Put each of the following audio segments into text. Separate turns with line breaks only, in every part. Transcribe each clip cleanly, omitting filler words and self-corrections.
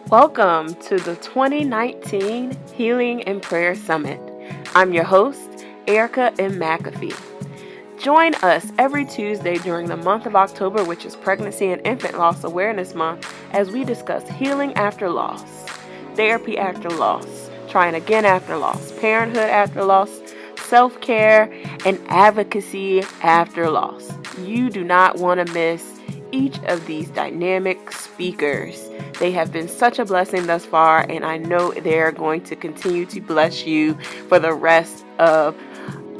Welcome to the 2019 Healing and Prayer Summit. I'm your host, Erica M. McAfee. Join us every Tuesday during the month of October, which is Pregnancy and Infant Loss Awareness Month, as we discuss healing after loss, therapy after loss, trying again after loss, parenthood after loss, self-care, and advocacy after loss. You do not want to miss each of these dynamic speakers. They have been such a blessing thus far, and I know they're going to continue to bless you for the rest of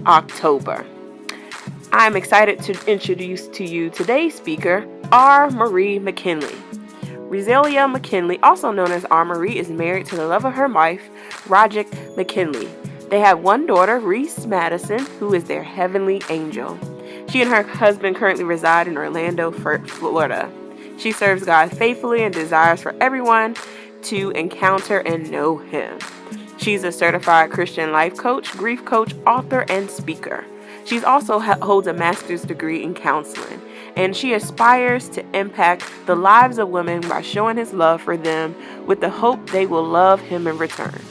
October. I'm excited to introduce to you today's speaker, R. Marie McKinley. Rosalia McKinley, also known as R. Marie, is married to the love of her life, Roderick McKinley. They have one daughter, Reese Madison, who is their heavenly angel. She and her husband currently reside in Orlando, Florida. She serves God faithfully and desires for everyone to encounter and know Him. She's a certified Christian life coach, grief coach, author, and speaker. She also holds a master's degree in counseling, and she aspires to impact the lives of women by showing His love for them with the hope they will love Him in return.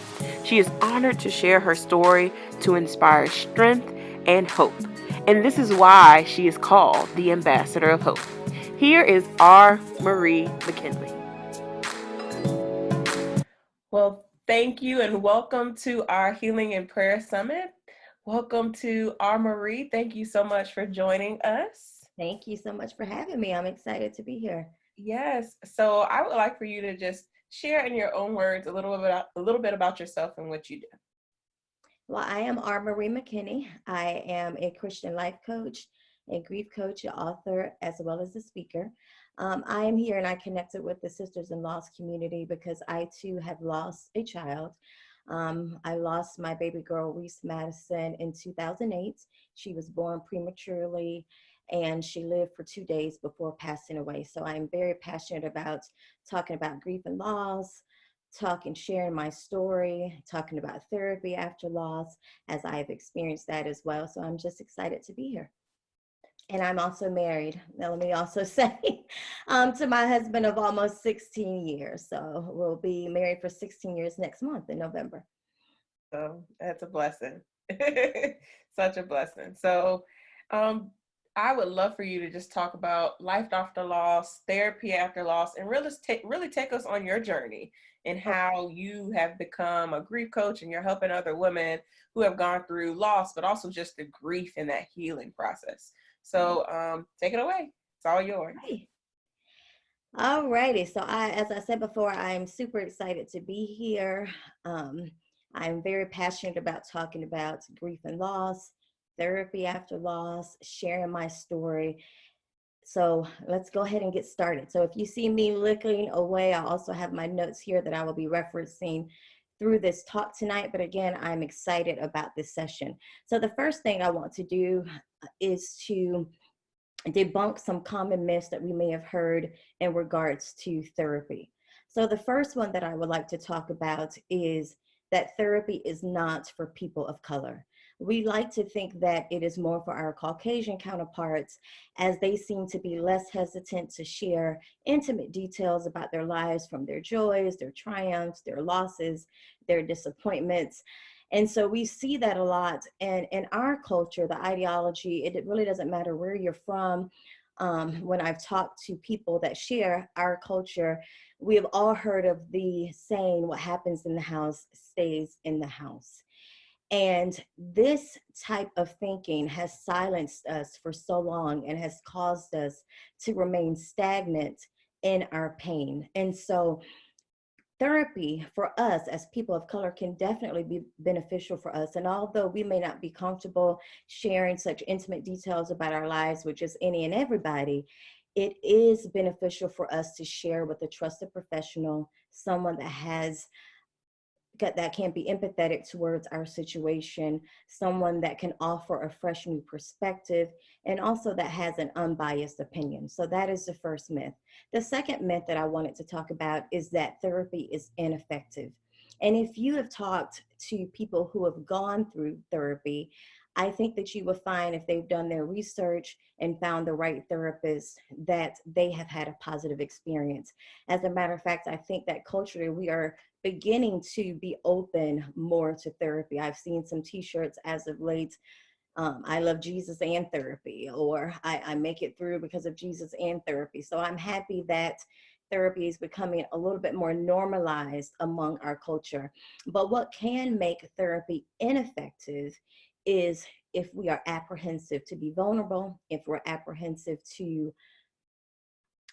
She is honored to share her story to inspire strength and hope, and this is why she is called the Ambassador of Hope. Here is R. Marie McKinley. Well, thank you and welcome to our Healing and Prayer Summit. Welcome to R. Marie. Thank you so much for joining us.
Thank you so much for having me. I'm excited to be here.
Yes. So I would like for you to just share in your own words a little bit about yourself and what you do.
Well, I am R. Marie McKinney. I am a Christian life coach, a grief coach, an author, as well as a speaker. I am here and I connected with the Sisters in Loss community because I too have lost a child. I lost my baby girl, Reese Madison, in 2008. She was born prematurely and she lived for 2 days before passing away. So I'm very passionate about talking about grief and loss, sharing my story, talking about therapy after loss, as I've experienced that as well. So I'm just excited to be here. And I'm also married. Now, let me also say to my husband of almost 16 years. So we'll be married for 16 years next month in November.
So that's a blessing. Such a blessing. So I would love for you to just talk about life after loss, therapy after loss, and really take us on your journey and how you have become a grief coach and you're helping other women who have gone through loss, but also just the grief and that healing process. So take it away. It's all yours.
Right. All righty. So as I said before, I'm super excited to be here. Um, I'm very passionate about talking about grief and loss, therapy after loss, sharing my story. So let's go ahead and get started. So if you see me looking away, I also have my notes here that I will be referencing through this talk tonight. But again, I'm excited about this session. So the first thing I want to do is to debunk some common myths that we may have heard in regards to therapy. So the first one that I would like to talk about is that therapy is not for people of color. We like to think that it is more for our Caucasian counterparts, as they seem to be less hesitant to share intimate details about their lives, from their joys, their triumphs, their losses, their disappointments. And so we see that a lot. And in our culture, the ideology, it really doesn't matter where you're from. When I've talked to people that share our culture, we have all heard of the saying, what happens in the house stays in the house. And this type of thinking has silenced us for so long and has caused us to remain stagnant in our pain. And so therapy for us as people of color can definitely be beneficial for us. And although we may not be comfortable sharing such intimate details about our lives with just any and everybody, it is beneficial for us to share with a trusted professional, someone that can be empathetic towards our situation, someone that can offer a fresh new perspective, and also that has an unbiased opinion. So that is the first myth. The second myth that I wanted to talk about is that therapy is ineffective. And if you have talked to people who have gone through therapy, I think that you will find if they've done their research and found the right therapist that they have had a positive experience. As a matter of fact, I think that culturally we are beginning to be open more to therapy. I've seen some t-shirts as of late, I love Jesus and therapy, or I make it through because of Jesus and therapy. So I'm happy that therapy is becoming a little bit more normalized among our culture. But what can make therapy ineffective is if we are apprehensive to be vulnerable, if we're apprehensive to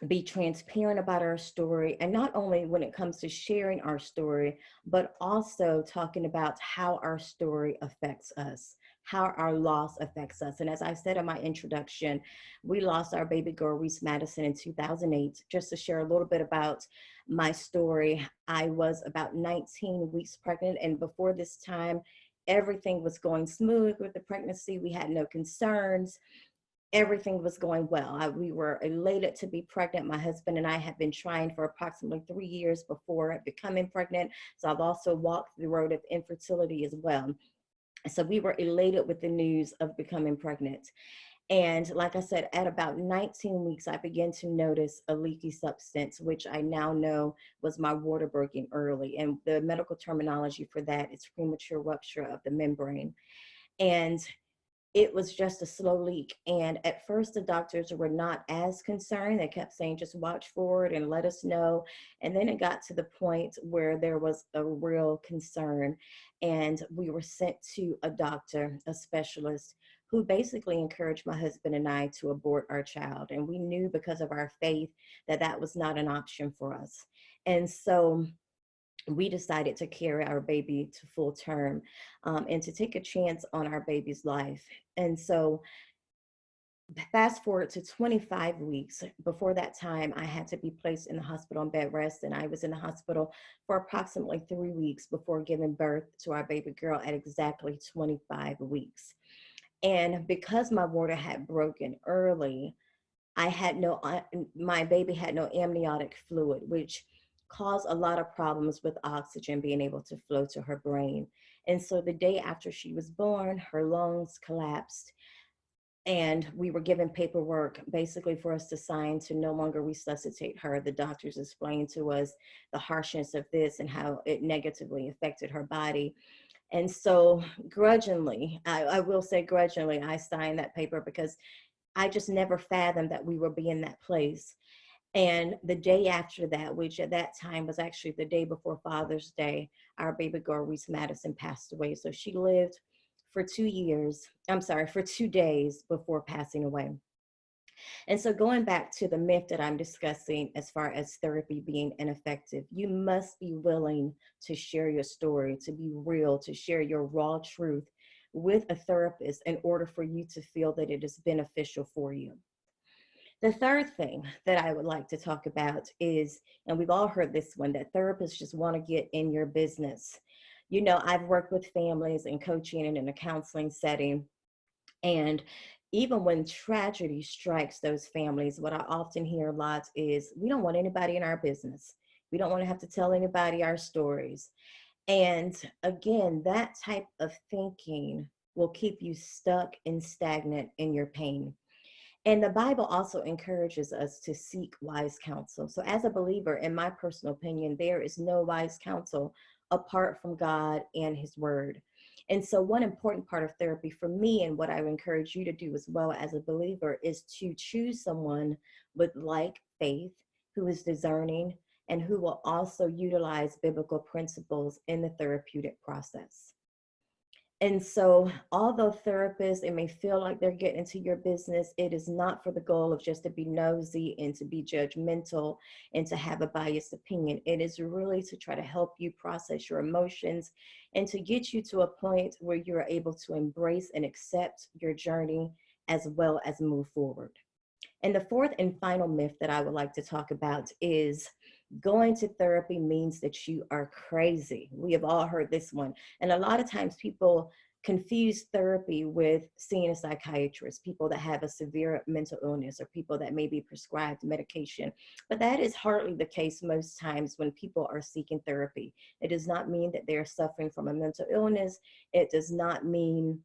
be transparent about our story, and not only when it comes to sharing our story, but also talking about how our story affects us, how our loss affects us. And as I said in my introduction, we lost our baby girl Reese Madison in 2008. Just to share a little bit about my story, I was about 19 weeks pregnant, and before this time everything was going smooth with the pregnancy. We had no concerns, everything was going well. We were elated to be pregnant. My husband and I had been trying for approximately 3 years before becoming pregnant. So I've also walked the road of infertility as well. So we were elated with the news of becoming pregnant. And like I said, at about 19 weeks, I began to notice a leaky substance, which I now know was my water breaking early. And the medical terminology for that is premature rupture of the membrane. And it was just a slow leak. And at first, the doctors were not as concerned. They kept saying, just watch for it and let us know. And then it got to the point where there was a real concern. And we were sent to a doctor, a specialist, who basically encouraged my husband and I to abort our child. And we knew because of our faith that that was not an option for us. And so we decided to carry our baby to full term, and to take a chance on our baby's life. And so fast forward to 25 weeks. Before that time, I had to be placed in the hospital on bed rest, and I was in the hospital for approximately 3 weeks before giving birth to our baby girl at exactly 25 weeks. And because my water had broken early, I had no, my baby had no amniotic fluid, which caused a lot of problems with oxygen being able to flow to her brain. And so the day after she was born, her lungs collapsed, and we were given paperwork basically for us to sign to no longer resuscitate her. The doctors explained to us the harshness of this and how it negatively affected her body. And so grudgingly, I will say grudgingly, I signed that paper because I just never fathomed that we would be in that place. And the day after that, which at that time was actually the day before Father's Day, our baby girl, Reese Madison, passed away. So she lived for 2 years, I'm sorry, for 2 days before passing away. And so going back to the myth that I'm discussing as far as therapy being ineffective, you must be willing to share your story, to be real, to share your raw truth with a therapist in order for you to feel that it is beneficial for you. The third thing that I would like to talk about is, and we've all heard this one, that therapists just want to get in your business. You know, I've worked with families in coaching and in a counseling setting, and even when tragedy strikes those families, what I often hear a lot is, we don't want anybody in our business. We don't want to have to tell anybody our stories. And again, that type of thinking will keep you stuck and stagnant in your pain. And the Bible also encourages us to seek wise counsel. So, as a believer, in my personal opinion, there is no wise counsel apart from God and His Word. And so, one important part of therapy for me, and what I would encourage you to do as well as a believer, is to choose someone with like faith, who is discerning, and who will also utilize biblical principles in the therapeutic process. And so, although therapists, it may feel like they're getting into your business, it is not for the goal of just to be nosy and to be judgmental and to have a biased opinion. It is really to try to help you process your emotions and to get you to a point where you're able to embrace and accept your journey as well as move forward. And the fourth and final myth that I would like to talk about is going to therapy means that you are crazy. We have all heard this one. And a lot of times people confuse therapy with seeing a psychiatrist, people that have a severe mental illness or people that may be prescribed medication. But that is hardly the case most times when people are seeking therapy. It does not mean that they're suffering from a mental illness. It does not mean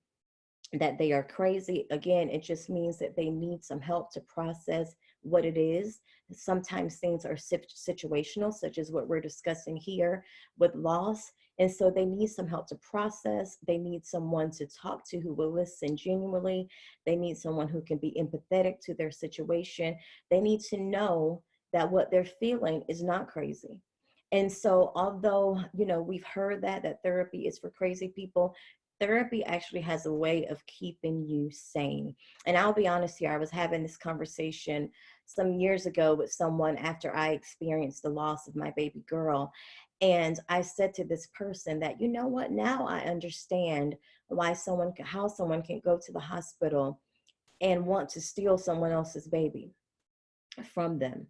that they are crazy. Again, it just means that they need some help to process what it is. Sometimes things are situational, such as what we're discussing here with loss. And so they need some help to process. They need someone to talk to who will listen genuinely. They need someone who can be empathetic to their situation. They need to know that what they're feeling is not crazy. And so, although, we've heard that therapy is for crazy people, therapy actually has a way of keeping you sane. And I'll be honest here, I was having this conversation some years ago with someone after I experienced the loss of my baby girl. And I said to this person that, you know what, now I understand how someone can go to the hospital and want to steal someone else's baby from them.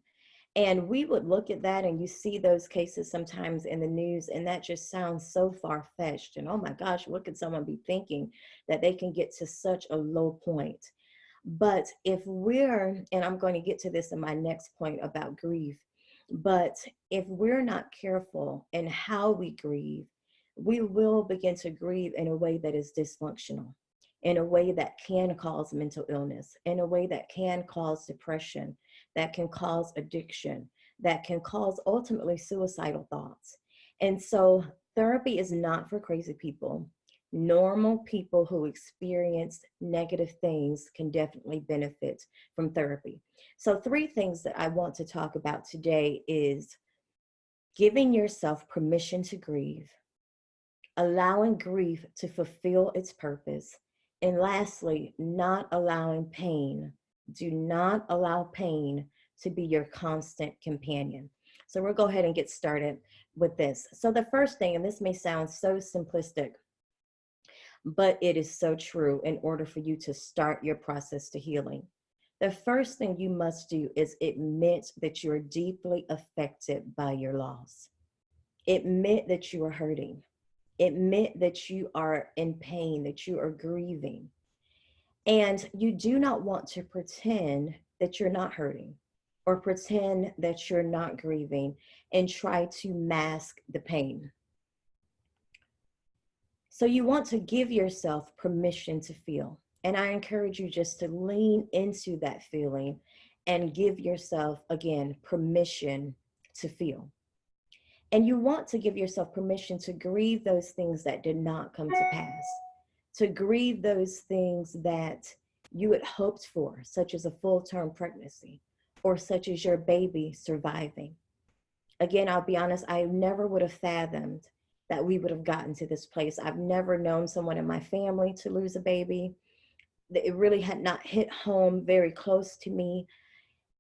And we would look at that, and you see those cases sometimes in the news, and that just sounds so far-fetched. And oh my gosh, what could someone be thinking that they can get to such a low point? But and I'm going to get to this in my next point about grief, but if we're not careful in how we grieve, we will begin to grieve in a way that is dysfunctional, in a way that can cause mental illness, in a way that can cause depression, that can cause addiction, that can cause ultimately suicidal thoughts. And so therapy is not for crazy people. Normal people who experience negative things can definitely benefit from therapy. So 3 things that I want to talk about today is giving yourself permission to grieve, allowing grief to fulfill its purpose, and lastly, not allowing pain. Do not allow pain to be your constant companion. So we'll go ahead and get started with this. So the first thing, and this may sound so simplistic, but it is so true in order for you to start your process to healing. The first thing you must do is admit that you're deeply affected by your loss. Admit that you are hurting. Admit that you are in pain, that you are grieving. And you do not want to pretend that you're not hurting or pretend that you're not grieving and try to mask the pain. So you want to give yourself permission to feel. And I encourage you just to lean into that feeling and give yourself, again, permission to feel. And you want to give yourself permission to grieve those things that did not come to pass, to grieve those things that you had hoped for, such as a full-term pregnancy or such as your baby surviving. Again, I'll be honest, I never would have fathomed that we would have gotten to this place. I've never known someone in my family to lose a baby. It really had not hit home very close to me.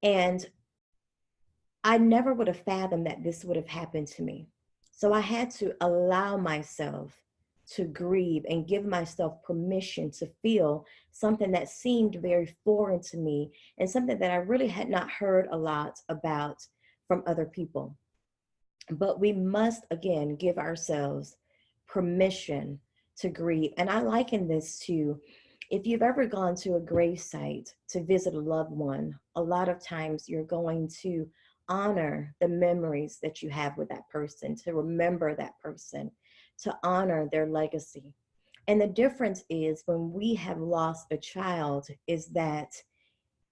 And I never would have fathomed that this would have happened to me. So I had to allow myself to grieve and give myself permission to feel something that seemed very foreign to me and something that I really had not heard a lot about from other people. But we must, again, give ourselves permission to grieve. And I liken this to, if you've ever gone to a grave site to visit a loved one, a lot of times you're going to honor the memories that you have with that person, to remember that person, to honor their legacy. And the difference is when we have lost a child is that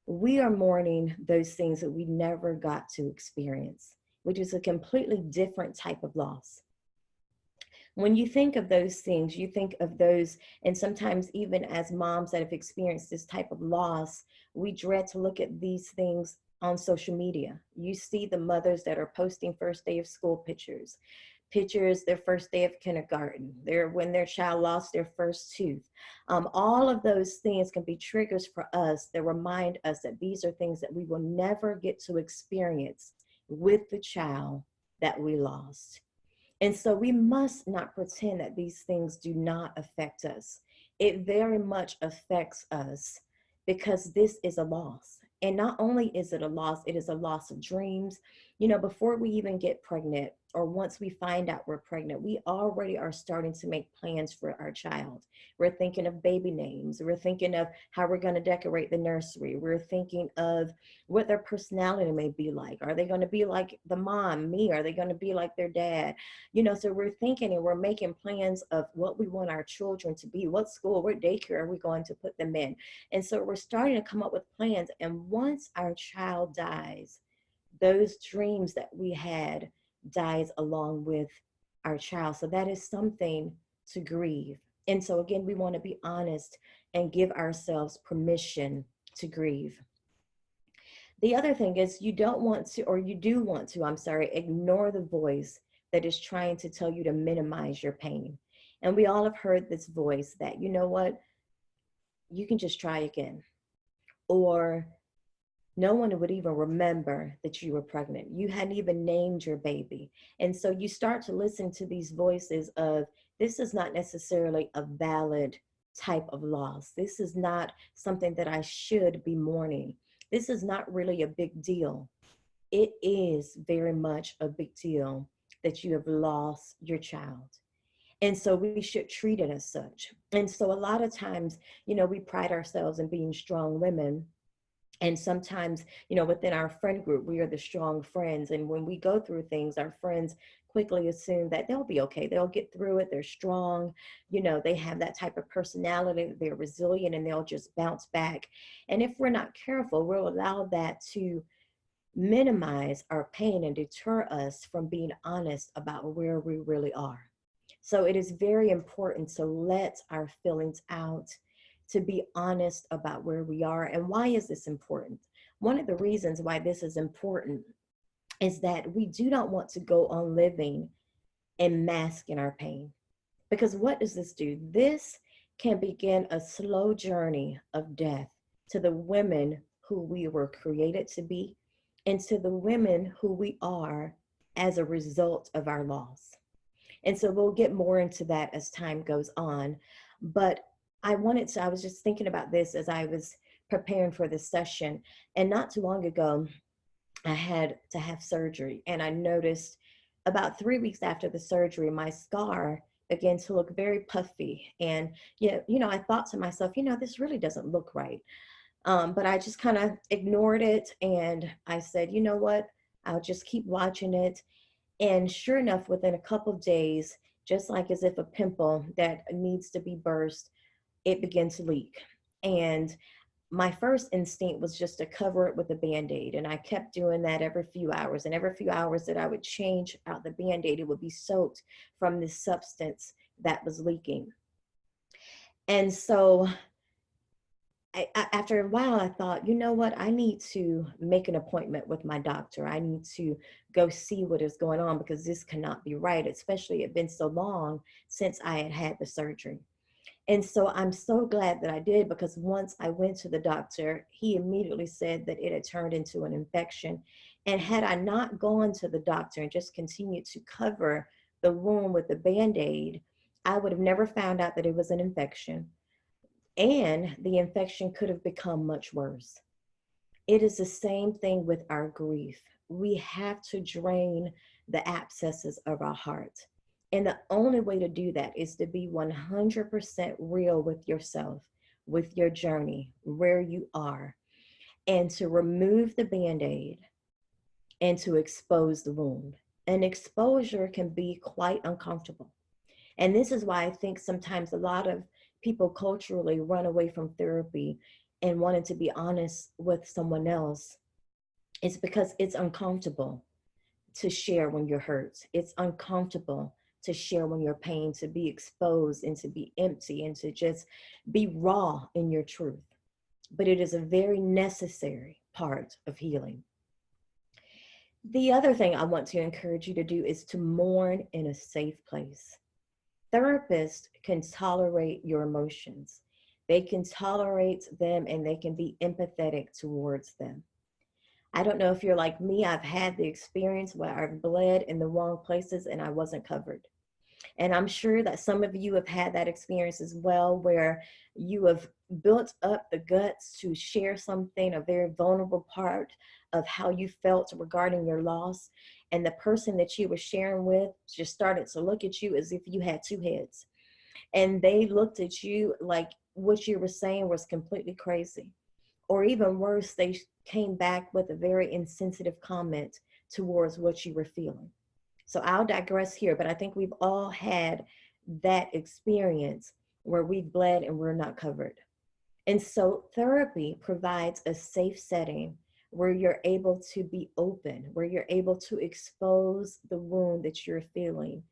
we are mourning those things that we never got to experience, which is a completely different type of loss. When you think of those things, you think of those, and sometimes even as moms that have experienced this type of loss, we dread to look at these things on social media. You see the mothers that are posting first day of school pictures, their first day of kindergarten, when their child lost their first tooth. All of those things can be triggers for us that remind us that these are things that we will never get to experience with the child that we lost. And so we must not pretend that these things do not affect us. It very much affects us because this is a loss. And not only is it a loss of dreams, Before we even get pregnant, or once we find out we're pregnant, we already are starting to make plans for our child. We're thinking of baby names. We're thinking of how we're going to decorate the nursery. We're thinking of what their personality may be like. Are they going to be like the mom, me? Are they going to be like their dad? So we're thinking and we're making plans of what we want our children to be, what school, what daycare are we going to put them in. And so we're starting to come up with plans. And once our child dies, those dreams that we had dies along with our child. So that is something to grieve. And so again, we want to be honest and give ourselves permission to grieve. The other thing is you don't want to, or you do want to, I'm sorry, ignore the voice that is trying to tell you to minimize your pain. And we all have heard this voice that, you know what, you can just try again. Or no one would even remember that you were pregnant. You hadn't even named your baby. And so you start to listen to these voices of, this is not necessarily a valid type of loss. This is not something that I should be mourning. This is not really a big deal. It is very much a big deal that you have lost your child. And so we should treat it as such. And so a lot of times, we pride ourselves in being strong women. And sometimes, within our friend group, we are the strong friends. And when we go through things, our friends quickly assume that they'll be okay. They'll get through it. They're strong. They have that type of personality. They're resilient and they'll just bounce back. And if we're not careful, we'll allow that to minimize our pain and deter us from being honest about where we really are. So it is very important to let our feelings out, to be honest about where we are. And why is this important? One of the reasons why this is important is that we do not want to go on living and masking our pain. Because what does this do? This can begin a slow journey of death to the women who we were created to be and to the women who we are as a result of our loss. And so we'll get more into that as time goes on. But I was just thinking about this as I was preparing for this session. And not too long ago, I had to have surgery. And I noticed about 3 weeks after the surgery, my scar began to look very puffy. And, I thought to myself, this really doesn't look right. But I just kind of ignored it. And I said, you know what? I'll just keep watching it. And sure enough, within a couple of days, just like as if a pimple that needs to be burst, it began to leak. And my first instinct was just to cover it with a Band-Aid. And I kept doing that every few hours. And every few hours that I would change out the Band-Aid, it would be soaked from this substance that was leaking. And so after a while, I thought, you know what? I need to make an appointment with my doctor. I need to go see what is going on because this cannot be right, especially it had been so long since I had had the surgery. And so I'm so glad that I did, because once I went to the doctor, he immediately said that it had turned into an infection. And had I not gone to the doctor and just continued to cover the wound with the Band-Aid, I would have never found out that it was an infection. And the infection could have become much worse. It is the same thing with our grief. We have to drain the abscesses of our heart. And the only way to do that is to be 100% real with yourself, with your journey, where you are, and to remove the Band-Aid and to expose the wound. And exposure can be quite uncomfortable. And this is why I think sometimes a lot of people culturally run away from therapy and wanting to be honest with someone else. It's because it's uncomfortable to share when you're hurt. It's uncomfortable to share when you're pain, to be exposed and to be empty and to just be raw in your truth. But it is a very necessary part of healing. The other thing I want to encourage you to do is to mourn in a safe place. Therapists can tolerate your emotions. They can tolerate them and they can be empathetic towards them. I don't know if you're like me. I've had the experience where I've bled in the wrong places and I wasn't covered. And I'm sure that some of you have had that experience as well, where you have built up the guts to share something, a very vulnerable part of how you felt regarding your loss, and the person that you were sharing with just started to look at you as if you had two heads. And they looked at you like what you were saying was completely crazy. Or even worse, they came back with a very insensitive comment towards what you were feeling. So I'll digress here, but I think we've all had that experience where we've bled and we're not covered. And so therapy provides a safe setting where you're able to be open, where you're able to expose the wound that you're feeling,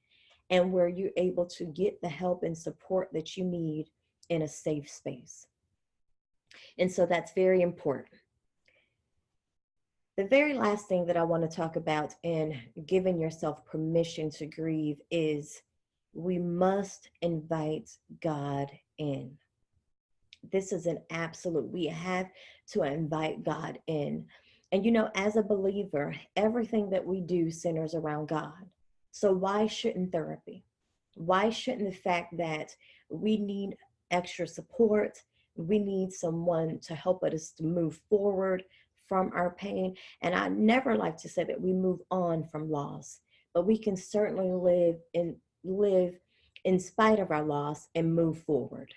and where you're able to get the help and support that you need in a safe space. And so that's very important. The very last thing that I want to talk about in giving yourself permission to grieve is we must invite God in. This is an absolute, we have to invite God in. And as a believer, everything that we do centers around God. So why shouldn't therapy? Why shouldn't the fact that we need extra support, we need someone to help us to move forward from our pain? And I never like to say that we move on from loss, but we can certainly live in spite of our loss and move forward.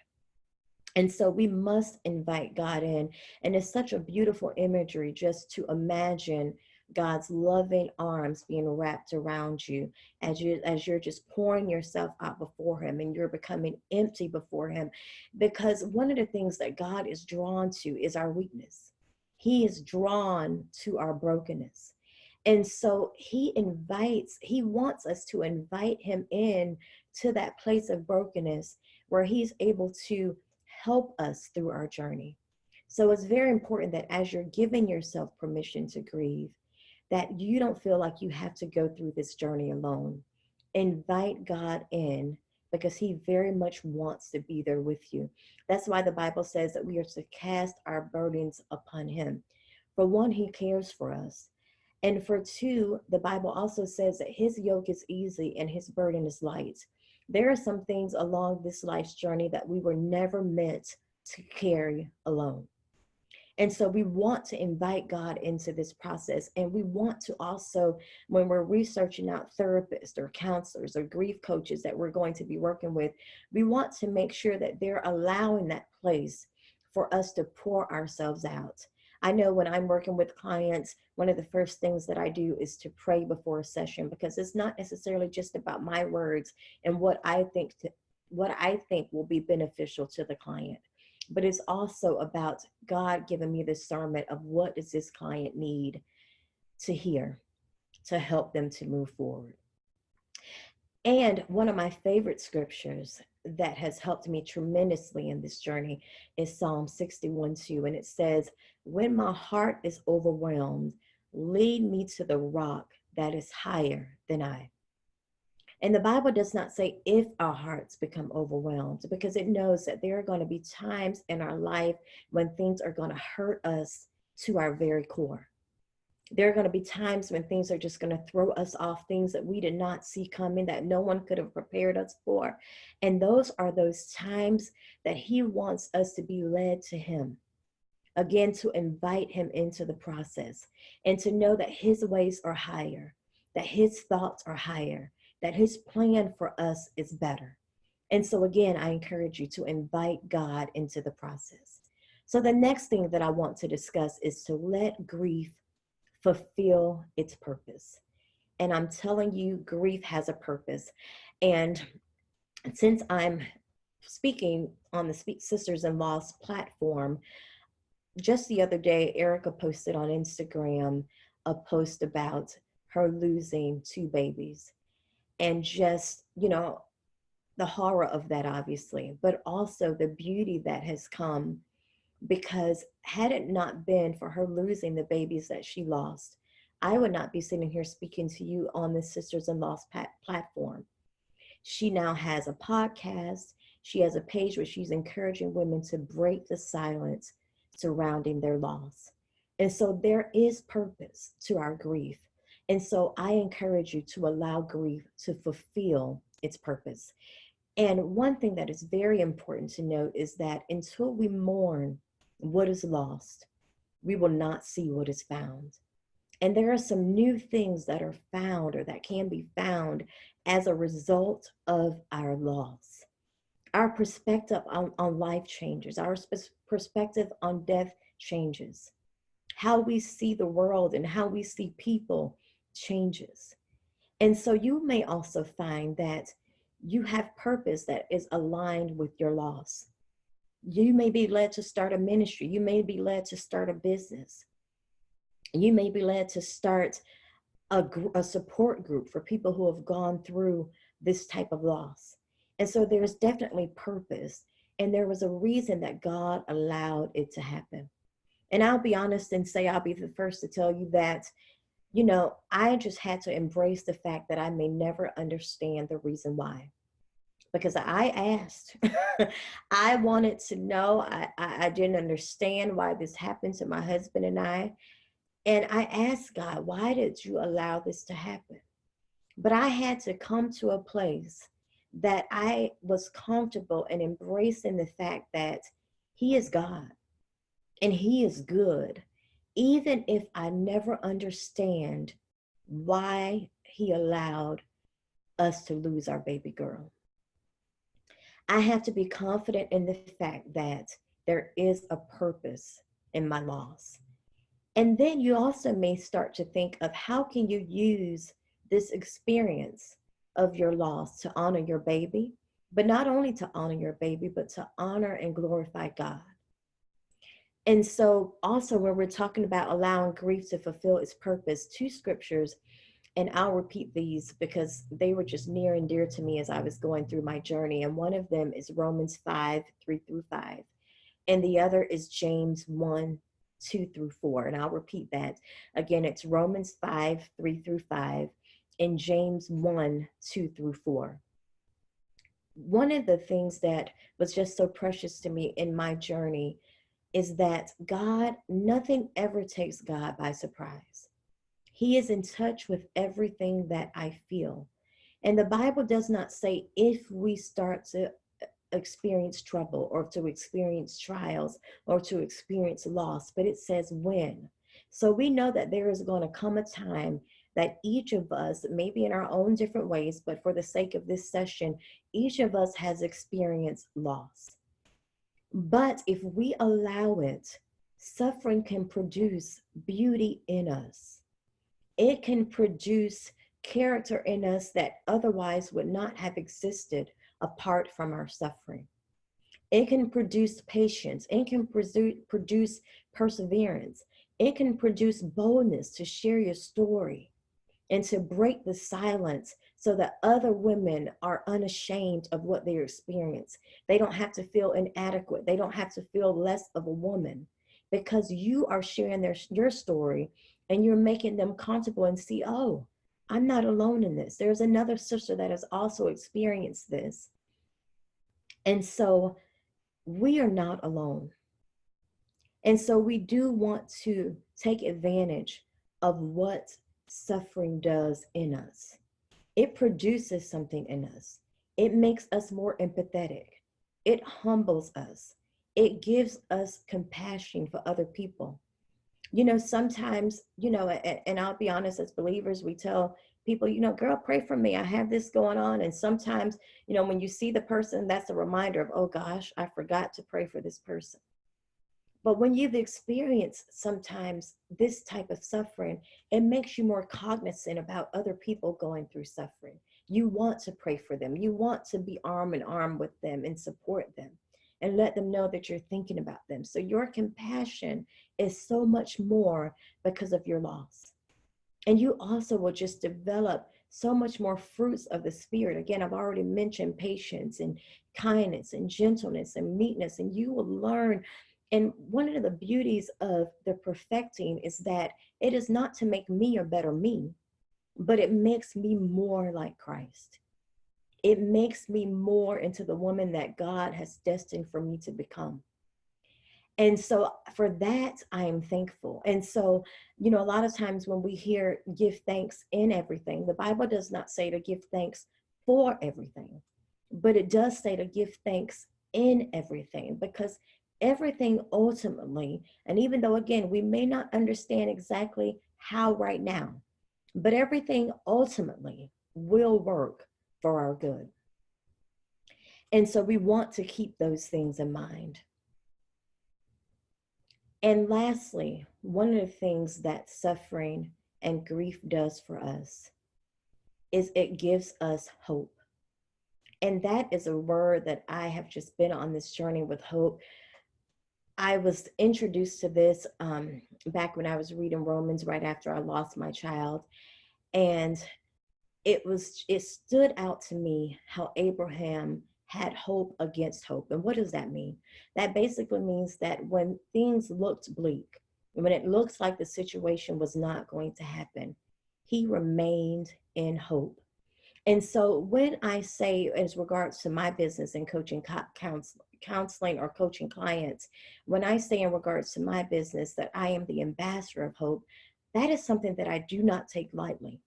And so we must invite God in. And it's such a beautiful imagery just to imagine God's loving arms being wrapped around you as you're just pouring yourself out before him and you're becoming empty before him. Because one of the things that God is drawn to is our weakness. He is drawn to our brokenness. And so he wants us to invite him in to that place of brokenness where he's able to help us through our journey. So it's very important that as you're giving yourself permission to grieve, that you don't feel like you have to go through this journey alone. Invite God in because he very much wants to be there with you. That's why the Bible says that we are to cast our burdens upon him. For one, he cares for us. And for two, the Bible also says that his yoke is easy and his burden is light. There are some things along this life's journey that we were never meant to carry alone. And so we want to invite God into this process. And we want to also, when we're researching out therapists or counselors or grief coaches that we're going to be working with, we want to make sure that they're allowing that place for us to pour ourselves out. I know when I'm working with clients, one of the first things that I do is to pray before a session, because it's not necessarily just about my words and what I think will be beneficial to the client, but it's also about God giving me the discernment of what does this client need to hear to help them to move forward. And one of my favorite scriptures that has helped me tremendously in this journey is Psalm 61:2. And it says, when my heart is overwhelmed, lead me to the rock that is higher than I. And the Bible does not say if our hearts become overwhelmed, because it knows that there are going to be times in our life when things are going to hurt us to our very core. There are going to be times when things are just going to throw us off, things that we did not see coming, that no one could have prepared us for. And those are those times that he wants us to be led to him. Again, to invite him into the process and to know that his ways are higher, that his thoughts are higher, that his plan for us is better. And so again, I encourage you to invite God into the process. So the next thing that I want to discuss is to let grief fulfill its purpose. And I'm telling you, grief has a purpose. And since I'm speaking on the Sisters in Loss platform, just the other day, Erica posted on Instagram a post about her losing 2 babies. And just, the horror of that, obviously, but also the beauty that has come, because had it not been for her losing the babies that she lost, I would not be sitting here speaking to you on the Sisters in Loss platform. She now has a podcast. She has a page where she's encouraging women to break the silence surrounding their loss. And so there is purpose to our grief. And so I encourage you to allow grief to fulfill its purpose. And one thing that is very important to note is that until we mourn what is lost, we will not see what is found. And there are some new things that are found or that can be found as a result of our loss. Our perspective on life changes, our perspective on death changes. How we see the world and how we see people changes. And so you may also find that you have purpose that is aligned with your loss. You may be led to start a ministry. You may be led to start a business. You may be led to start a support group for people who have gone through this type of loss. And so there's definitely purpose. And there was a reason that God allowed it to happen. And I'll be honest and say, I'll be the first to tell you that, I just had to embrace the fact that I may never understand the reason why. Because I asked, I wanted to know, I didn't understand why this happened to my husband and I. And I asked God, why did you allow this to happen? But I had to come to a place that I was comfortable in embracing the fact that He is God and He is good, even if I never understand why He allowed us to lose our baby girl. I have to be confident in the fact that there is a purpose in my loss. And then you also may start to think of how can you use this experience of your loss to honor your baby, but not only to honor your baby, but to honor and glorify God. And so also when we're talking about allowing grief to fulfill its purpose, two scriptures, and I'll repeat these because they were just near and dear to me as I was going through my journey. And one of them is Romans 5, 3-5. And the other is James 1, 2-4. And I'll repeat that. Again, it's Romans 5, 3-5, and James 1, 2-4. One of the things that was just so precious to me in my journey is that God, nothing ever takes God by surprise. He is in touch with everything that I feel. And the Bible does not say if we start to experience trouble or to experience trials or to experience loss, but it says when. So we know that there is going to come a time that each of us, maybe in our own different ways, but for the sake of this session, each of us has experienced loss. But if we allow it, suffering can produce beauty in us. It can produce character in us that otherwise would not have existed apart from our suffering. It can produce patience. It can produce perseverance. It can produce boldness to share your story and to break the silence so that other women are unashamed of what they experience. They don't have to feel inadequate. They don't have to feel less of a woman because you are sharing your story and you're making them comfortable and see, oh, I'm not alone in this. There's another sister that has also experienced this. And so we are not alone. And so we do want to take advantage of what suffering does in us. It produces something in us. It makes us more empathetic. It humbles us. It gives us compassion for other people. Sometimes, and I'll be honest, as believers, we tell people, girl, pray for me. I have this going on. And sometimes, when you see the person, that's a reminder of, oh gosh, I forgot to pray for this person. But when you've experienced sometimes this type of suffering, it makes you more cognizant about other people going through suffering. You want to pray for them. You want to be arm in arm with them and support them and let them know that you're thinking about them. So your compassion is so much more because of your loss. And you also will just develop so much more fruits of the Spirit. Again, I've already mentioned patience and kindness and gentleness and meekness, and you will learn. And one of the beauties of the perfecting is that it is not to make me a better me, but it makes me more like Christ. It makes me more into the woman that God has destined for me to become. And so for that, I am thankful. And so, a lot of times when we hear give thanks in everything, the Bible does not say to give thanks for everything, but it does say to give thanks in everything, because everything ultimately, and even though, again, we may not understand exactly how right now, but everything ultimately will work for our good. And so we want to keep those things in mind. And lastly, one of the things that suffering and grief does for us is it gives us hope. And that is a word that I have just been on this journey with hope. I was introduced to this back when I was reading Romans right after I lost my child. And it stood out to me how Abraham had hope against hope. And what does that mean? That basically means that when things looked bleak, when it looks like the situation was not going to happen, he remained in hope. And so when I say, as regards to my business and coaching counseling or coaching clients, when I say in regards to my business that I am the ambassador of hope, that is something that I do not take lightly.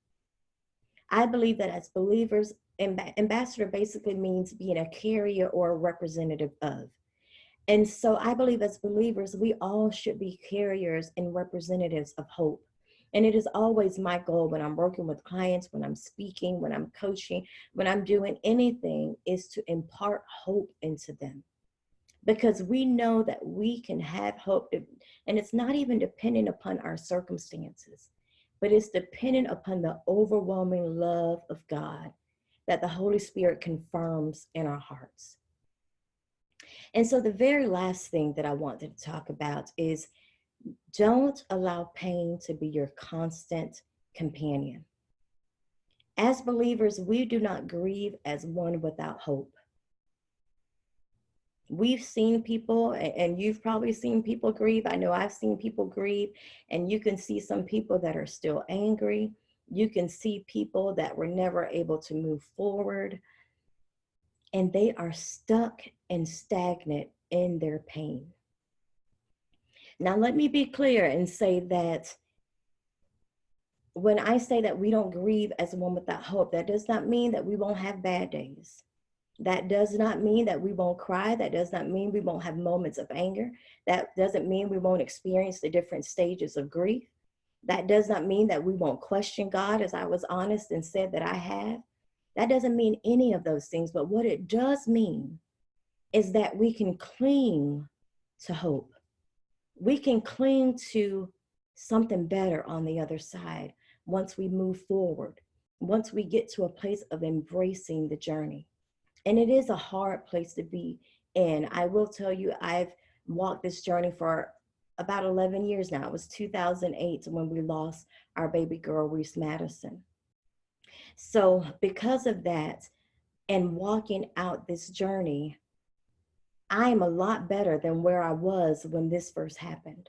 I believe that as believers, ambassador basically means being a carrier or a representative of. And so I believe as believers, we all should be carriers and representatives of hope. And it is always my goal when I'm working with clients, when I'm speaking, when I'm coaching, when I'm doing anything, is to impart hope into them. Because we know that we can have hope, and it's not even dependent upon our circumstances, but it's dependent upon the overwhelming love of God that the Holy Spirit confirms in our hearts. And so the very last thing that I wanted to talk about is don't allow pain to be your constant companion. As believers, we do not grieve as one without hope. We've seen people, and you've probably seen people grieve. I know I've seen people grieve, and you can see some people that are still angry. You can see people that were never able to move forward, and they are stuck and stagnant in their pain. Now, let me be clear and say that when I say that we don't grieve as one without hope, that does not mean that we won't have bad days. That does not mean that we won't cry. That does not mean we won't have moments of anger. That doesn't mean we won't experience the different stages of grief. That does not mean that we won't question God, as I was honest and said that I have. That doesn't mean any of those things. But what it does mean is that we can cling to hope. We can cling to something better on the other side once we move forward, once we get to a place of embracing the journey. And it is a hard place to be in. I will tell you, I've walked this journey for about 11 years now. It was 2008 when we lost our baby girl, Reese Madison. So because of that and walking out this journey, I am a lot better than where I was when this first happened.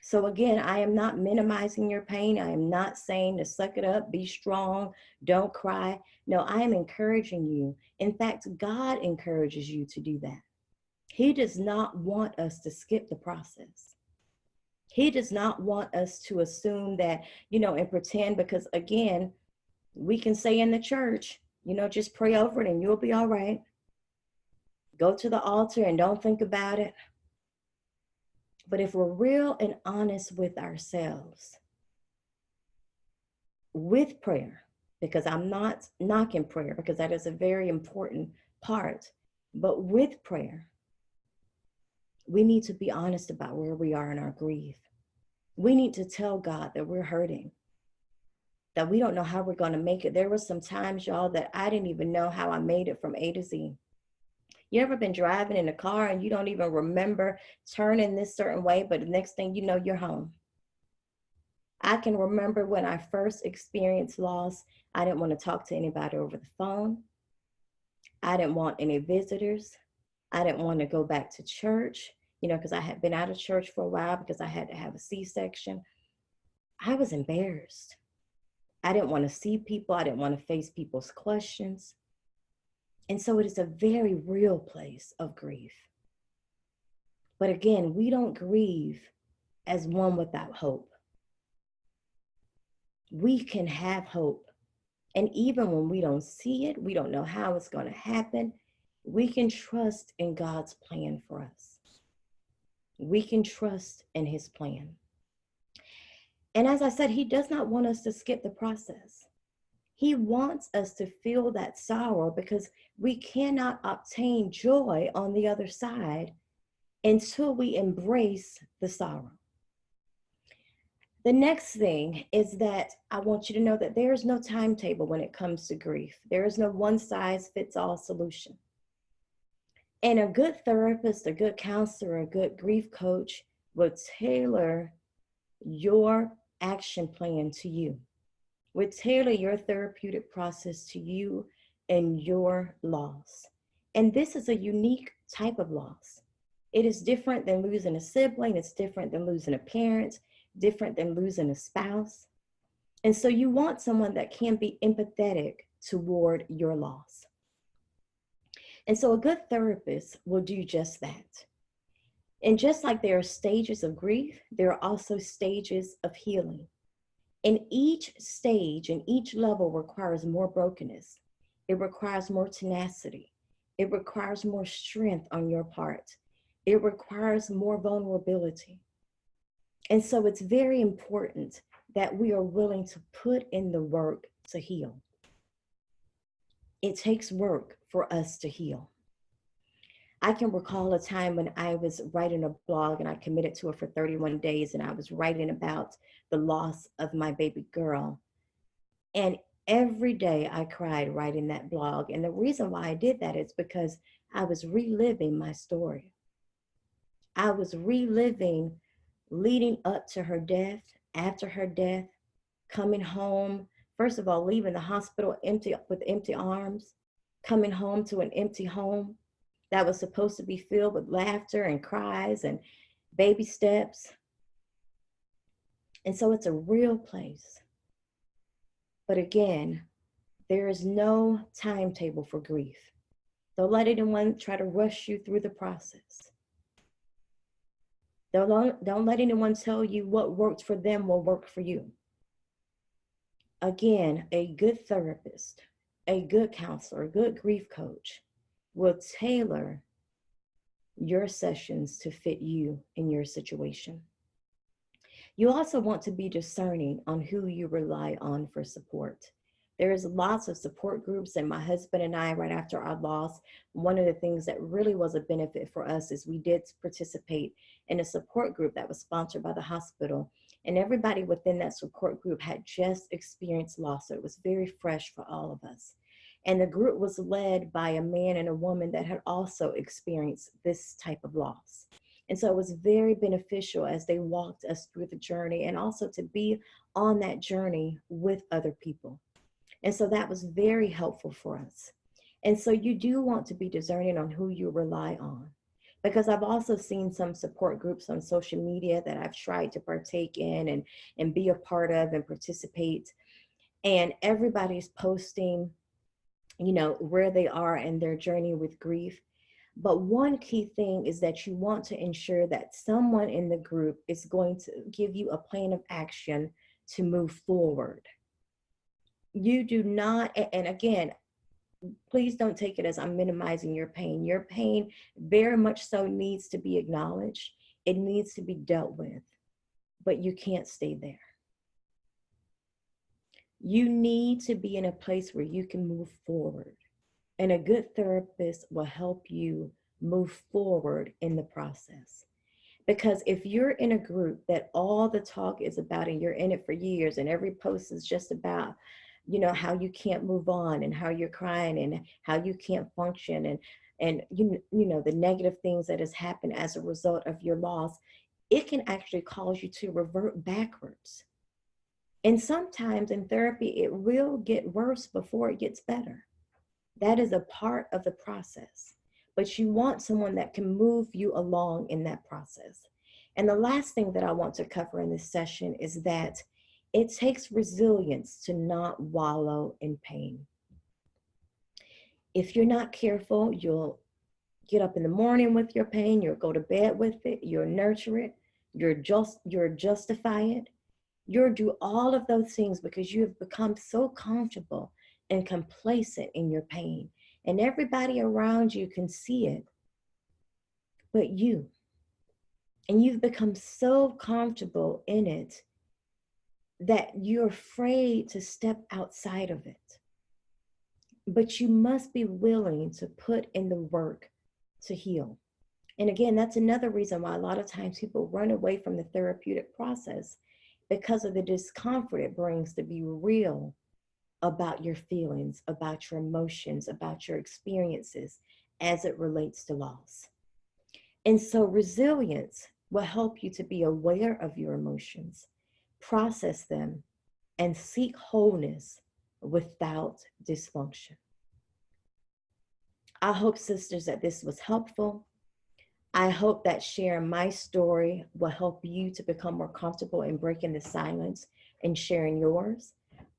So again, I am not minimizing your pain. I am not saying to suck it up, be strong, don't cry. No, I am encouraging you. In fact, God encourages you to do that. He does not want us to skip the process. He does not want us to assume that, and pretend, because again, we can say in the church, just pray over it and you'll be all right. Go to the altar and don't think about it. But if we're real and honest with ourselves, with prayer, because I'm not knocking prayer, because that is a very important part, but with prayer, we need to be honest about where we are in our grief. We need to tell God that we're hurting, that we don't know how we're going to make it. There were some times, y'all, that I didn't even know how I made it from A to Z. You ever been driving in a car and you don't even remember turning this certain way, but the next thing you know, you're home? I can remember when I first experienced loss, I didn't want to talk to anybody over the phone. I didn't want any visitors. I didn't want to go back to church, because I had been out of church for a while because I had to have a C-section. I was embarrassed. I didn't want to see people. I didn't want to face people's questions. And so it is a very real place of grief. But again, we don't grieve as one without hope. We can have hope. And even when we don't see it, we don't know how it's going to happen, we can trust in God's plan for us. We can trust in his plan. And as I said, he does not want us to skip the process. He wants us to feel that sorrow because we cannot obtain joy on the other side until we embrace the sorrow. The next thing is that I want you to know that there is no timetable when it comes to grief. There is no one size fits all solution. And a good therapist, a good counselor, a good grief coach will tailor your action plan to you, will tailor your therapeutic process to you and your loss. And this is a unique type of loss. It is different than losing a sibling, it's different than losing a parent, different than losing a spouse. And so you want someone that can be empathetic toward your loss. And so a good therapist will do just that. And just like there are stages of grief, there are also stages of healing. And each stage and each level requires more brokenness. It requires more tenacity. It requires more strength on your part. It requires more vulnerability. And so it's very important that we are willing to put in the work to heal. It takes work for us to heal. I can recall a time when I was writing a blog and I committed to it for 31 days and I was writing about the loss of my baby girl. And every day I cried writing that blog. And the reason why I did that is because I was reliving my story. I was reliving leading up to her death, after her death, coming home, first of all, leaving the hospital with empty arms, coming home to an empty home that was supposed to be filled with laughter and cries and baby steps. And so it's a real place. But again, there is no timetable for grief. Don't let anyone try to rush you through the process. Don't let anyone tell you what worked for them will work for you. Again, a good therapist, a good counselor, a good grief coach will tailor your sessions to fit you in your situation. You also want to be discerning on who you rely on for support. There's lots of support groups, and my husband and I, right after our loss, one of the things that really was a benefit for us is we did participate in a support group that was sponsored by the hospital, and everybody within that support group had just experienced loss, so it was very fresh for all of us. And the group was led by a man and a woman that had also experienced this type of loss. And so it was very beneficial as they walked us through the journey and also to be on that journey with other people. And so that was very helpful for us. And so you do want to be discerning on who you rely on, because I've also seen some support groups on social media that I've tried to partake in and be a part of and participate. And everybody's posting, where they are in their journey with grief. But one key thing is that you want to ensure that someone in the group is going to give you a plan of action to move forward. You do not, and again, please don't take it as I'm minimizing your pain. Your pain very much so needs to be acknowledged. It needs to be dealt with, but you can't stay there. You need to be in a place where you can move forward. And a good therapist will help you move forward in the process. Because if you're in a group that all the talk is about and you're in it for years and every post is just about, how you can't move on and how you're crying and how you can't function and the negative things that has happened as a result of your loss, it can actually cause you to revert backwards. And sometimes in therapy, it will get worse before it gets better. That is a part of the process. But you want someone that can move you along in that process. And the last thing that I want to cover in this session is that it takes resilience to not wallow in pain. If you're not careful, you'll get up in the morning with your pain, you'll go to bed with it, you'll nurture it, you'll justify it, you'll do all of those things because you have become so comfortable and complacent in your pain. And everybody around you can see it, but you. And you've become so comfortable in it that you're afraid to step outside of it. But you must be willing to put in the work to heal. And again, that's another reason why a lot of times people run away from the therapeutic process, because of the discomfort it brings to be real about your feelings, about your emotions, about your experiences as it relates to loss. And so resilience will help you to be aware of your emotions, process them, and seek wholeness without dysfunction. I hope, sisters, that this was helpful. I hope that sharing my story will help you to become more comfortable in breaking the silence and sharing yours.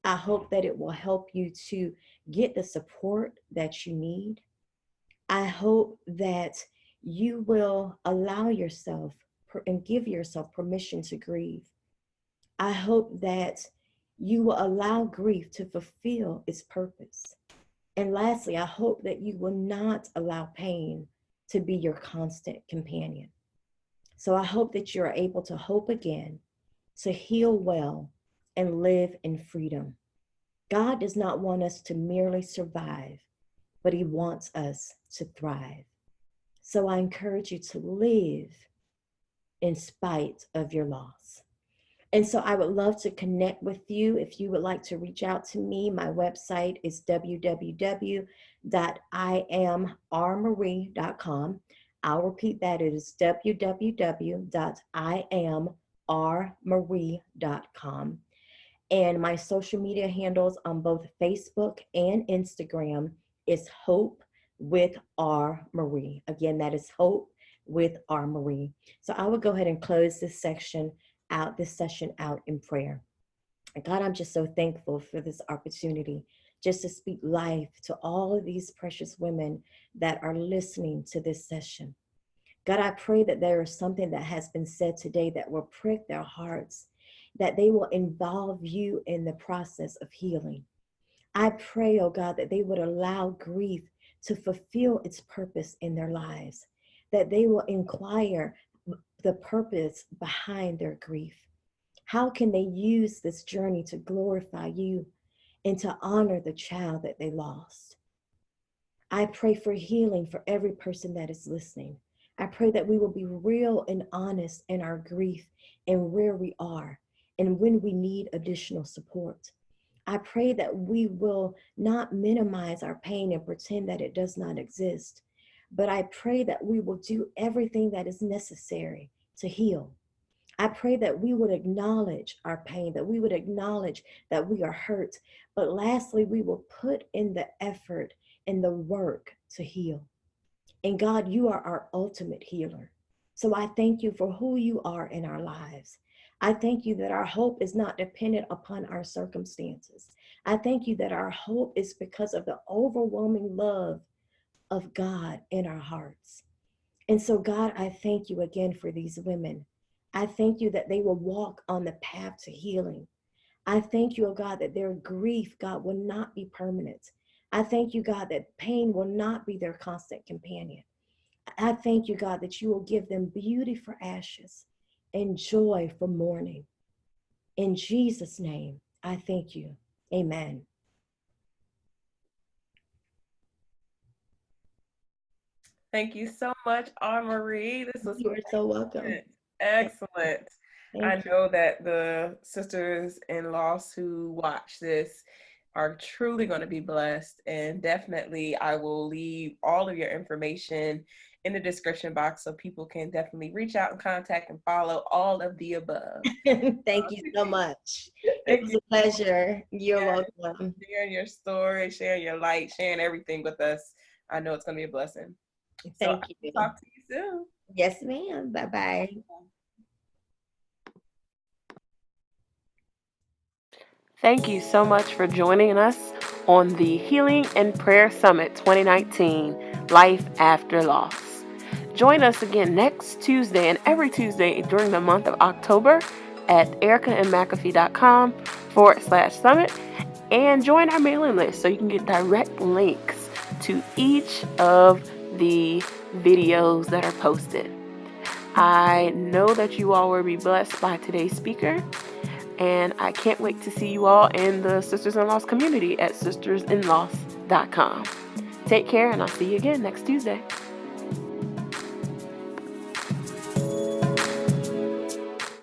I hope that it will help you to get the support that you need. I hope that you will allow yourself and give yourself permission to grieve. I hope that you will allow grief to fulfill its purpose. And lastly, I hope that you will not allow pain to be your constant companion. So I hope that you are able to hope again, to heal well, and live in freedom. God does not want us to merely survive, but He wants us to thrive. So I encourage you to live in spite of your loss. And so I would love to connect with you. If you would like to reach out to me, my website is www.iamrmarie.com. I'll repeat that. It is www.iamrmarie.com. And my social media handles on both Facebook and Instagram is Hope with R. Marie. Again, that is Hope with R. Marie. So I will go ahead and close this session out in prayer. And God, I'm just so thankful for this opportunity just to speak life to all of these precious women that are listening to this session. God, I pray that there is something that has been said today that will prick their hearts, that they will involve you in the process of healing. I pray, oh God, that they would allow grief to fulfill its purpose in their lives, that they will inquire the purpose behind their grief. How can they use this journey to glorify you and to honor the child that they lost? I pray for healing for every person that is listening. I pray that we will be real and honest in our grief and where we are and when we need additional support. I pray that we will not minimize our pain and pretend that it does not exist, but I pray that we will do everything that is necessary to heal. I pray that we would acknowledge our pain, that we would acknowledge that we are hurt, but lastly, we will put in the effort and the work to heal. And God, you are our ultimate healer. So I thank you for who you are in our lives. I thank you that our hope is not dependent upon our circumstances. I thank you that our hope is because of the overwhelming love of God in our hearts. And so, God, I thank you again for these women. I thank you that they will walk on the path to healing. I thank you, oh God, that their grief, God, will not be permanent. I thank you, God, that pain will not be their constant companion. I thank you, God, that you will give them beauty for ashes and joy for mourning. In Jesus' name, I thank you. Amen.
Thank you so much, R. Marie. This was
You are so welcome.
excellent. I
Thank you.
know that the sisters-in-laws who watch this are truly going to be blessed. And definitely, I will leave all of your information in the description box so people can definitely reach out and contact and follow all of the above.
Thank you so much. It was a pleasure. You're welcome.
Sharing your story, sharing your light, sharing everything with us. I know it's going to be a blessing. So
Thank you.
I'll talk to you soon.
Yes, ma'am. Bye-bye.
Thank you so much for joining us on the Healing and Prayer Summit 2019, Life After Loss. Join us again next Tuesday and every Tuesday during the month of October at ericaandmcafee.com/summit and join our mailing list so you can get direct links to each of the videos that are posted. I know that you all will be blessed by today's speaker. And I can't wait to see you all in the Sisters in Loss community at sistersinloss.com. Take care, and I'll see you again next Tuesday.